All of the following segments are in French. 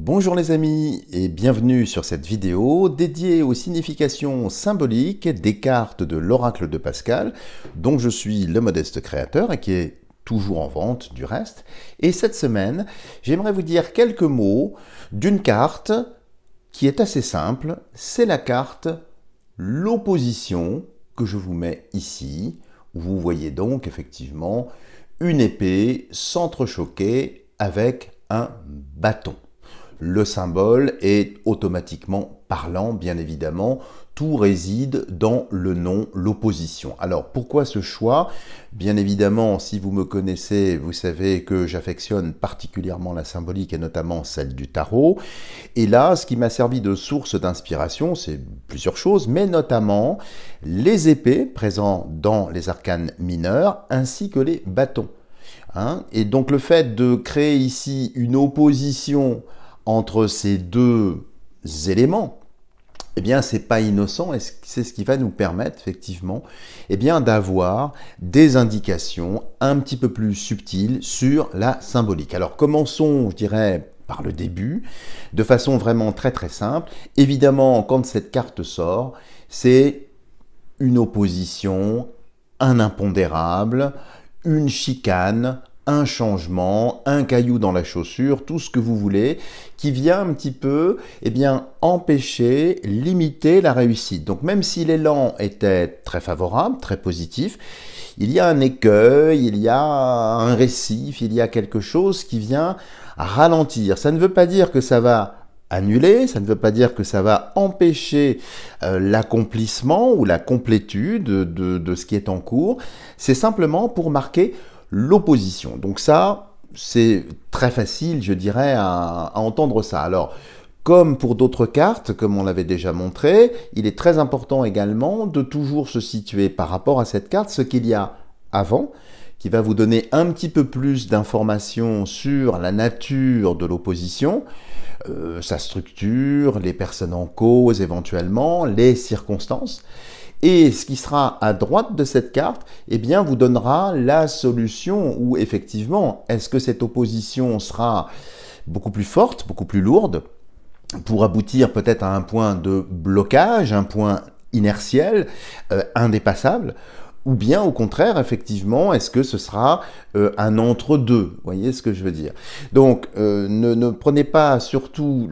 Bonjour les amis et bienvenue sur cette vidéo dédiée aux significations symboliques des cartes de l'oracle de Pascal, dont je suis le modeste créateur et qui est toujours en vente du reste. Et cette semaine, j'aimerais vous dire quelques mots d'une carte qui est assez simple, c'est la carte l'opposition que je vous mets ici, où vous voyez donc effectivement une épée s'entrechoquer avec un bâton. Le symbole est automatiquement parlant, bien évidemment. Tout réside dans le nom, l'opposition. Alors, pourquoi ce choix? Bien évidemment, si vous me connaissez, vous savez que j'affectionne particulièrement la symbolique et notamment celle du tarot. Et là, ce qui m'a servi de source d'inspiration, c'est plusieurs choses, mais notamment les épées présentes dans les arcanes mineurs ainsi que les bâtons. Et donc, le fait de créer ici une opposition entre ces deux éléments, eh bien, c'est pas innocent et c'est ce qui va nous permettre, effectivement, eh bien, d'avoir des indications un petit peu plus subtiles sur la symbolique. Alors, commençons, je dirais, par le début, de façon vraiment très très simple. Évidemment, quand cette carte sort, c'est une opposition, un impondérable, une chicane, un changement, un caillou dans la chaussure, tout ce que vous voulez, qui vient un petit peu empêcher, limiter la réussite. Donc même si l'élan était très favorable, très positif, il y a un écueil, il y a un récif, il y a quelque chose qui vient ralentir. Ça ne veut pas dire que ça va annuler, ça ne veut pas dire que ça va empêcher l'accomplissement ou la complétude de ce qui est en cours. C'est simplement pour marquer l'opposition. Donc ça, c'est très facile, je dirais, à entendre ça. Alors, comme pour d'autres cartes, comme on l'avait déjà montré, il est très important également de toujours se situer par rapport à cette carte, ce qu'il y a avant, qui va vous donner un petit peu plus d'informations sur la nature de l'opposition, sa structure, les personnes en cause éventuellement, les circonstances. Et ce qui sera à droite de cette carte, eh bien, vous donnera la solution où, effectivement, est-ce que cette opposition sera beaucoup plus forte, beaucoup plus lourde, pour aboutir peut-être à un point de blocage, un point inertiel, indépassable, ou bien au contraire, effectivement, est-ce que ce sera un entre-deux? Vous voyez ce que je veux dire? Donc, ne prenez pas surtout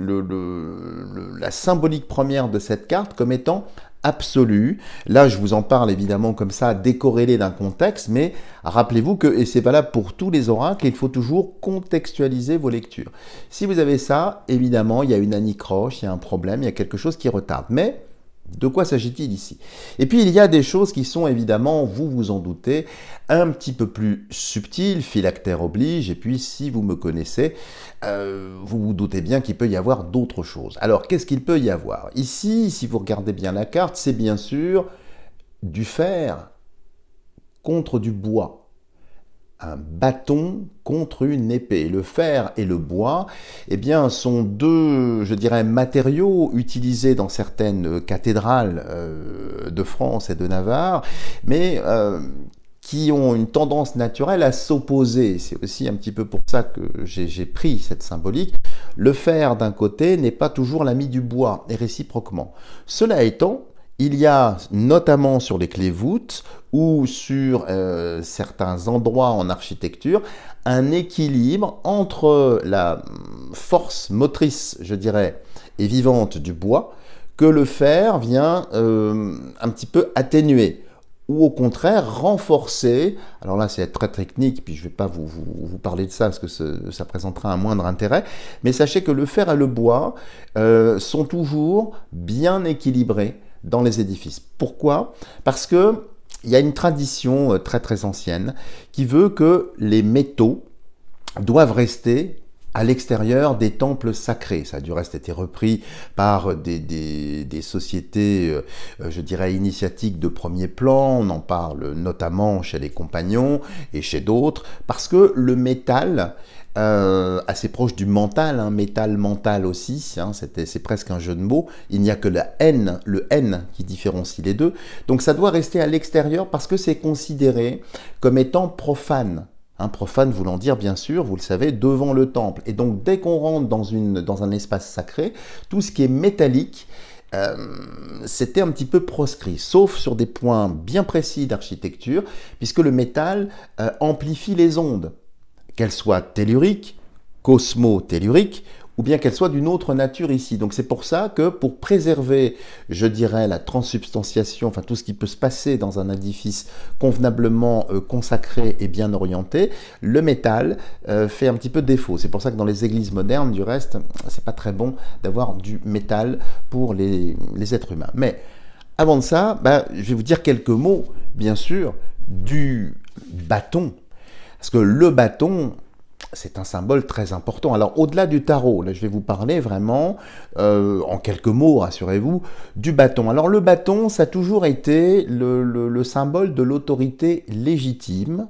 la symbolique première de cette carte comme étant absolue. Là, je vous en parle évidemment comme ça, décorrélé d'un contexte, mais rappelez-vous que, et c'est valable pour tous les oracles, il faut toujours contextualiser vos lectures. Si vous avez ça, évidemment, il y a une anicroche, il y a un problème, il y a quelque chose qui retarde. Mais de quoi s'agit-il ici? Et puis il y a des choses qui sont évidemment, vous vous en doutez, un petit peu plus subtiles, phylactère oblige, et puis si vous me connaissez, vous vous doutez bien qu'il peut y avoir d'autres choses. Alors qu'est-ce qu'il peut y avoir? Ici, si vous regardez bien la carte, c'est bien sûr du fer contre du bois. Un bâton contre une épée. Le fer et le bois, eh bien, sont deux, je dirais, matériaux utilisés dans certaines cathédrales de France et de Navarre, mais qui ont une tendance naturelle à s'opposer. C'est aussi un petit peu pour ça que j'ai pris cette symbolique. Le fer, d'un côté, n'est pas toujours l'ami du bois, et réciproquement. Cela étant, il y a notamment sur les clés-voûtes ou sur certains endroits en architecture un équilibre entre la force motrice, je dirais, et vivante du bois que le fer vient un petit peu atténuer ou au contraire renforcer. Alors là, c'est très technique, puis je ne vais pas vous parler de ça parce que ça présentera un moindre intérêt, mais sachez que le fer et le bois sont toujours bien équilibrés dans les édifices. Pourquoi? Parce que il y a une tradition très très ancienne qui veut que les métaux doivent rester à l'extérieur des temples sacrés. Ça a du reste été repris par des sociétés, je dirais, initiatiques de premier plan. On en parle notamment chez les compagnons et chez d'autres, parce que le métal, assez proche du mental, métal mental aussi, c'est presque un jeu de mots, il n'y a que le N qui différencie les deux, donc ça doit rester à l'extérieur parce que c'est considéré comme étant profane. profane voulant dire, bien sûr, vous le savez, devant le temple. Et donc, dès qu'on rentre dans un espace sacré, tout ce qui est métallique, c'était un petit peu proscrit, sauf sur des points bien précis d'architecture, puisque le métal amplifie les ondes, qu'elles soient telluriques, cosmotelluriques, ou bien qu'elles soient d'une autre nature ici. Donc c'est pour ça que pour préserver, je dirais, la transsubstantiation, enfin tout ce qui peut se passer dans un édifice convenablement consacré et bien orienté, le métal fait un petit peu défaut. C'est pour ça que dans les églises modernes, du reste, c'est pas très bon d'avoir du métal pour les êtres humains. Mais avant de ça, je vais vous dire quelques mots, bien sûr, du bâton. Parce que le bâton, c'est un symbole très important. Alors, au-delà du tarot, là, je vais vous parler vraiment, en quelques mots, rassurez-vous, du bâton. Alors, le bâton, ça a toujours été le symbole de l'autorité légitime.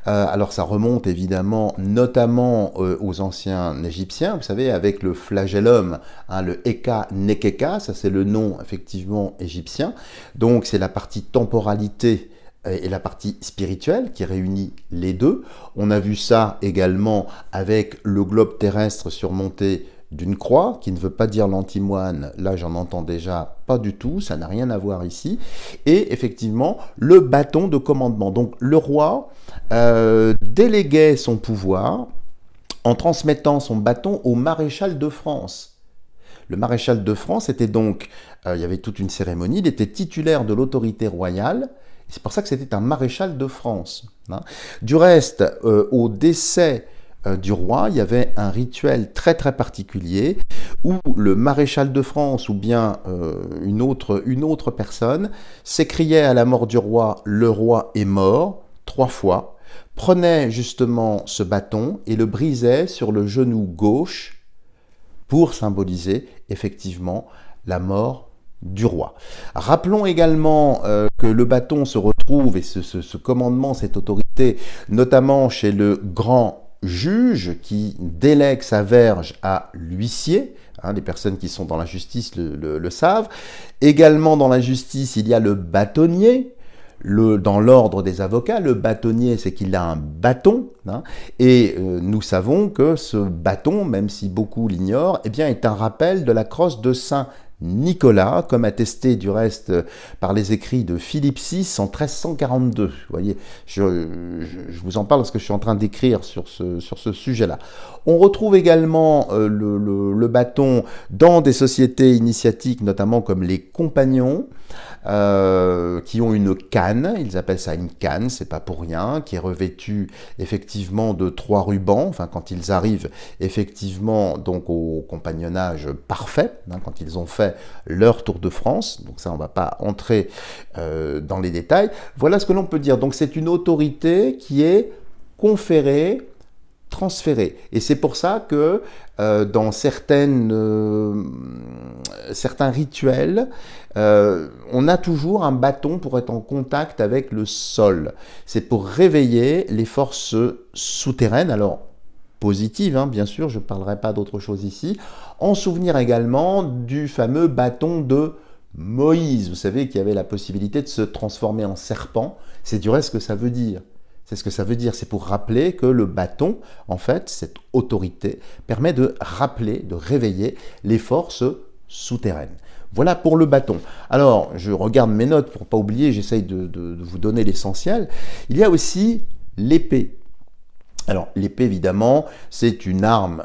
Alors, ça remonte évidemment, notamment aux anciens Égyptiens, vous savez, avec le flagellum, hein, le Eka Nekeka, ça c'est le nom, effectivement, égyptien. Donc, c'est la partie temporalité et la partie spirituelle qui réunit les deux. On a vu ça également avec le globe terrestre surmonté d'une croix, qui ne veut pas dire l'antimoine, là j'en entends déjà pas du tout, ça n'a rien à voir ici, et effectivement le bâton de commandement. Donc le roi déléguait son pouvoir en transmettant son bâton au maréchal de France. Le maréchal de France était donc, il y avait toute une cérémonie, il était titulaire de l'autorité royale. C'est pour ça que c'était un maréchal de France. Hein. Du reste, au décès du roi, il y avait un rituel très très particulier où le maréchal de France ou bien une autre personne s'écriait à la mort du roi « Le roi est mort » 3 fois, prenait justement ce bâton et le brisait sur le genou gauche pour symboliser effectivement la mort du roi. Rappelons également que le bâton se retrouve, et ce commandement, cette autorité, notamment chez le grand juge qui délègue sa verge à l'huissier, hein, les personnes qui sont dans la justice le savent. Également dans la justice, il y a le bâtonnier. Dans l'ordre des avocats, le bâtonnier, c'est qu'il a un bâton, hein, et nous savons que ce bâton, même si beaucoup l'ignorent, eh bien, est un rappel de la crosse de Saint Nicolas, comme attesté du reste par les écrits de Philippe VI en 1342. Vous voyez, je vous en parle parce que je suis en train d'écrire sur ce sujet-là. On retrouve également le bâton dans des sociétés initiatiques, notamment comme les compagnons, qui ont une canne, ils appellent ça une canne, c'est pas pour rien, qui est revêtue effectivement de 3 rubans, enfin quand ils arrivent effectivement donc au compagnonnage parfait, hein, quand ils ont fait leur tour de France, donc ça on va pas entrer dans les détails. Voilà ce que l'on peut dire, donc c'est une autorité qui est conférée, transférée. Et c'est pour ça que dans certains rituels, on a toujours un bâton pour être en contact avec le sol. C'est pour réveiller les forces souterraines, alors positives, hein, bien sûr, je ne parlerai pas d'autre chose ici, en souvenir également du fameux bâton de Moïse, vous savez, qui avait la possibilité de se transformer en serpent. C'est du reste ce que ça veut dire. C'est ce que ça veut dire, c'est pour rappeler que le bâton, en fait, cette autorité, permet de rappeler, de réveiller les forces souterraines. Voilà pour le bâton. Alors, je regarde mes notes pour ne pas oublier, j'essaye de vous donner l'essentiel. Il y a aussi l'épée. Alors, l'épée, évidemment, c'est une arme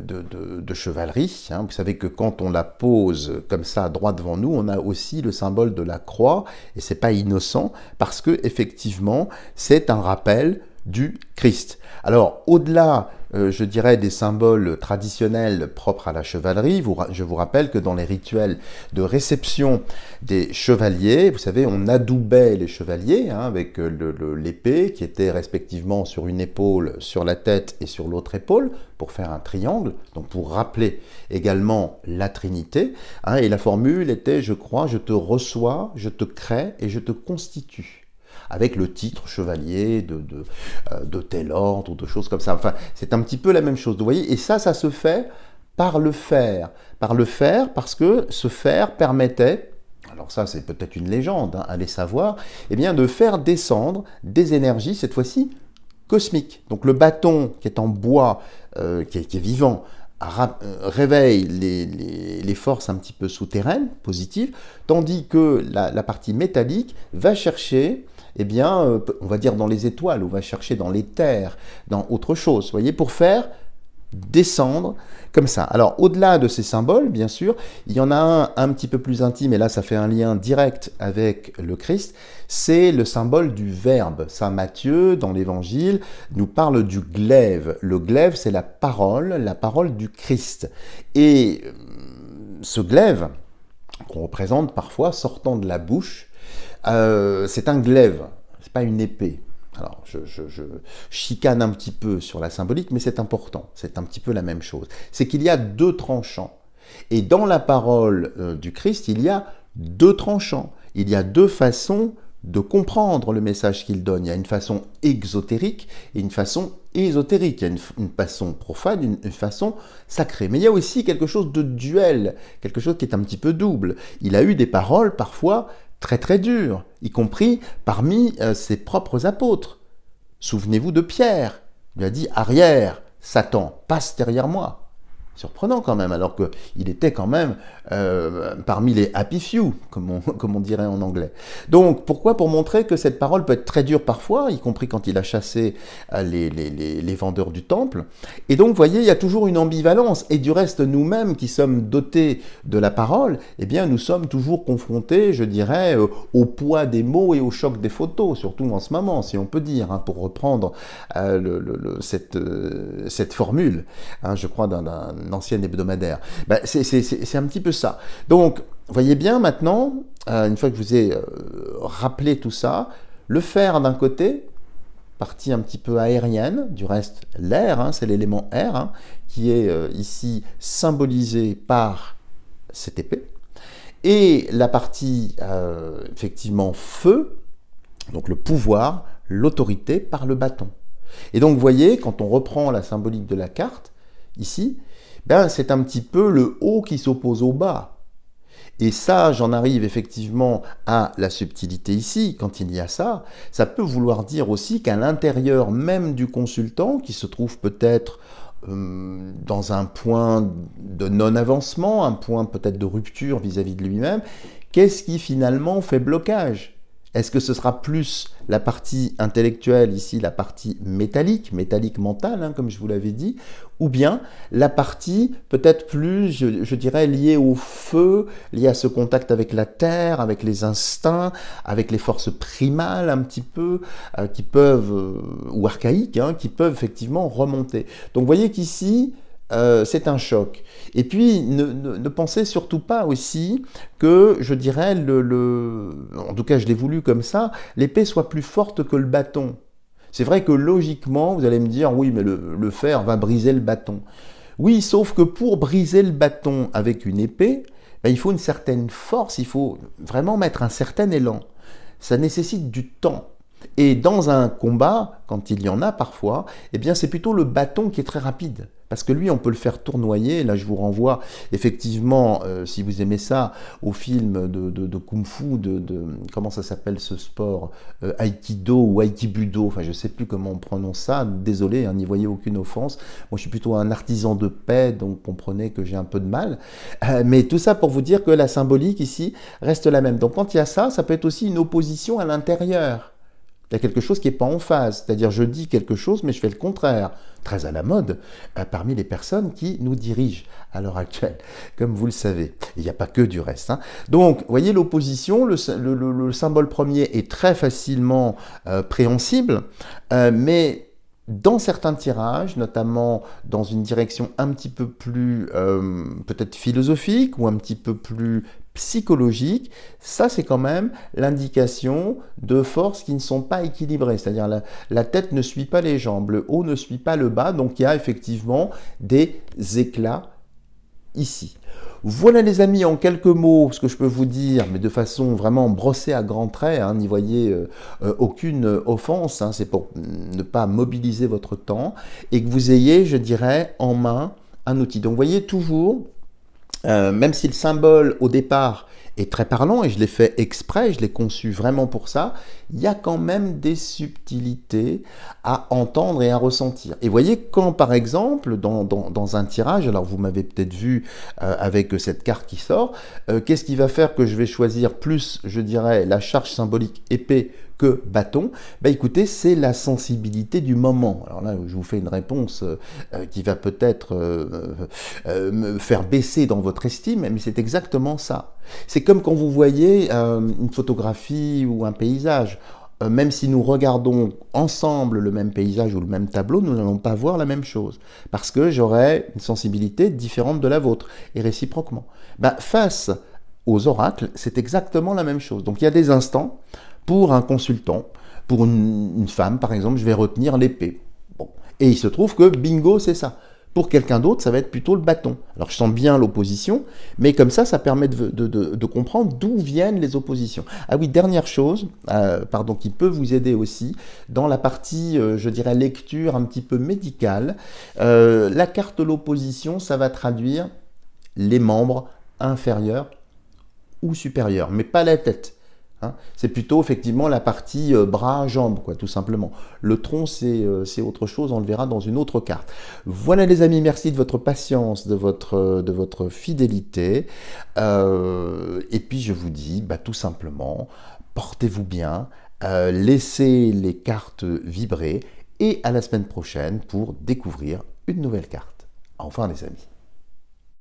de chevalerie. Hein. Vous savez que quand on la pose comme ça, droit devant nous, on a aussi le symbole de la croix, et c'est pas innocent, parce que effectivement, c'est un rappel du Christ. Alors, au-delà, je dirais, des symboles traditionnels propres à la chevalerie, je vous rappelle que dans les rituels de réception des chevaliers, vous savez, on adoubait les chevaliers hein, avec l'épée qui était respectivement sur une épaule, sur la tête et sur l'autre épaule, pour faire un triangle, donc pour rappeler également la Trinité. Hein, et la formule était, je crois, je te reçois, je te crée et je te constitue, avec le titre chevalier de tel ordre ou de choses comme ça. Enfin, c'est un petit peu la même chose, vous voyez. Et ça se fait par le fer. Par le fer, parce que ce fer permettait, alors ça c'est peut-être une légende, hein, allez savoir, eh bien de faire descendre des énergies, cette fois-ci cosmique. Donc le bâton qui est en bois, qui est vivant, réveille les forces un petit peu souterraines, positives, tandis que la partie métallique va chercher, eh bien, on va dire dans les étoiles, ou va chercher dans les terres, dans autre chose, vous voyez, pour faire descendre comme ça. Alors au-delà de ces symboles, bien sûr, il y en a un petit peu plus intime, et là ça fait un lien direct avec le Christ, c'est le symbole du Verbe. Saint Matthieu, dans l'Évangile, nous parle du glaive. Le glaive, c'est la parole du Christ. Et ce glaive, qu'on représente parfois sortant de la bouche, c'est un glaive, c'est pas une épée. Alors, je chicane un petit peu sur la symbolique, mais c'est important, c'est un petit peu la même chose. C'est qu'il y a deux tranchants. Et dans la parole du Christ, il y a deux tranchants. Il y a deux façons de comprendre le message qu'il donne. Il y a une façon exotérique et une façon ésotérique. Il y a une façon profane, une façon sacrée. Mais il y a aussi quelque chose de duel, quelque chose qui est un petit peu double. Il a eu des paroles parfois très très dures, y compris parmi ses propres apôtres. Souvenez-vous de Pierre. Il lui a dit « Arrière, Satan, passe derrière moi ». Surprenant quand même, alors qu'il était quand même parmi les happy few, comme on dirait en anglais. Donc, pourquoi? Pour montrer que cette parole peut être très dure parfois, y compris quand il a chassé les vendeurs du temple. Et donc, vous voyez, il y a toujours une ambivalence. Et du reste, nous-mêmes qui sommes dotés de la parole, eh bien, nous sommes toujours confrontés, je dirais, au poids des mots et au choc des photos, surtout en ce moment, si on peut dire, hein, pour reprendre cette formule, hein, je crois, d'un ancien hebdomadaire. Ben, c'est un petit peu ça. Donc, voyez bien maintenant, une fois que je vous ai rappelé tout ça, le fer d'un côté, partie un petit peu aérienne, du reste l'air, hein, c'est l'élément air, hein, qui est ici symbolisé par cette épée, et la partie effectivement feu, donc le pouvoir, l'autorité par le bâton. Et donc, vous voyez, quand on reprend la symbolique de la carte, ici, ben, c'est un petit peu le haut qui s'oppose au bas. Et ça, j'en arrive effectivement à la subtilité ici. Quand il y a ça, ça peut vouloir dire aussi qu'à l'intérieur même du consultant, qui se trouve peut-être dans un point de non-avancement, un point peut-être de rupture vis-à-vis de lui-même, qu'est-ce qui finalement fait blocage ? Est-ce que ce sera plus la partie intellectuelle, ici la partie métallique mentale, hein, comme je vous l'avais dit, ou bien la partie peut-être plus, je dirais, liée au feu, liée à ce contact avec la terre, avec les instincts, avec les forces primales un petit peu, qui peuvent, ou archaïques, hein, qui peuvent effectivement remonter. Donc vous voyez qu'ici, c'est un choc. Et puis, ne pensez surtout pas aussi que, je dirais, en tout cas je l'ai voulu comme ça, l'épée soit plus forte que le bâton. C'est vrai que logiquement, vous allez me dire, oui, mais le fer va briser le bâton. Oui, sauf que pour briser le bâton avec une épée, ben, il faut une certaine force, il faut vraiment mettre un certain élan. Ça nécessite du temps. Et dans un combat, quand il y en a parfois, eh bien c'est plutôt le bâton qui est très rapide. Parce que lui, on peut le faire tournoyer. Là, je vous renvoie effectivement, si vous aimez ça, au film de Kung Fu, comment ça s'appelle ce sport, Aikido ou Aikibudo, enfin je ne sais plus comment on prononce ça, désolé, hein, n'y voyez aucune offense. Moi, je suis plutôt un artisan de paix, donc comprenez que j'ai un peu de mal. Mais tout ça pour vous dire que la symbolique ici reste la même. Donc quand il y a ça, ça peut être aussi une opposition à l'intérieur. Il y a quelque chose qui n'est pas en phase, c'est-à-dire je dis quelque chose mais je fais le contraire, très à la mode, parmi les personnes qui nous dirigent à l'heure actuelle, comme vous le savez. Il n'y a pas que du reste. Hein. Donc, vous voyez l'opposition, le symbole premier est très facilement préhensible, mais dans certains tirages, notamment dans une direction un petit peu plus peut-être philosophique ou un petit peu plus psychologique, ça c'est quand même l'indication de forces qui ne sont pas équilibrées, c'est-à-dire la tête ne suit pas les jambes, le haut ne suit pas le bas, donc il y a effectivement des éclats ici. Voilà les amis, en quelques mots, ce que je peux vous dire, mais de façon vraiment brossée à grands traits, hein, n'y voyez aucune offense, hein, c'est pour ne pas mobiliser votre temps, et que vous ayez, je dirais, en main un outil. Donc vous voyez toujours, Même si le symbole au départ est très parlant, et je l'ai fait exprès, je l'ai conçu vraiment pour ça, il y a quand même des subtilités à entendre et à ressentir. Et voyez, quand par exemple, dans un tirage, alors vous m'avez peut-être vu avec cette carte qui sort, qu'est-ce qui va faire que je vais choisir plus, je dirais, la charge symbolique épée que bâton? Bah écoutez, c'est la sensibilité du moment. Alors là, je vous fais une réponse qui va peut-être me faire baisser dans votre estime, mais c'est exactement ça. C'est comme quand vous voyez une photographie ou un paysage. Même si nous regardons ensemble le même paysage ou le même tableau, nous n'allons pas voir la même chose. Parce que j'aurai une sensibilité différente de la vôtre, et réciproquement. Ben, face aux oracles, c'est exactement la même chose. Donc il y a des instants, pour un consultant, pour une femme par exemple, je vais retenir l'épée. Bon. Et il se trouve que bingo, c'est ça. Pour quelqu'un d'autre, ça va être plutôt le bâton. Alors je sens bien l'opposition, mais comme ça permet de comprendre d'où viennent les oppositions. Ah oui, dernière chose, pardon, qui peut vous aider aussi, dans la partie, je dirais, lecture un petit peu médicale, la carte de l'opposition, ça va traduire les membres inférieurs ou supérieurs, mais pas la tête. Hein, c'est plutôt effectivement la partie bras-jambes, quoi, tout simplement. Le tronc, c'est autre chose, on le verra dans une autre carte. Voilà les amis, merci de votre patience, de votre fidélité. Et puis je vous dis, bah, tout simplement, portez-vous bien, laissez les cartes vibrer, et à la semaine prochaine pour découvrir une nouvelle carte. Au revoir les amis.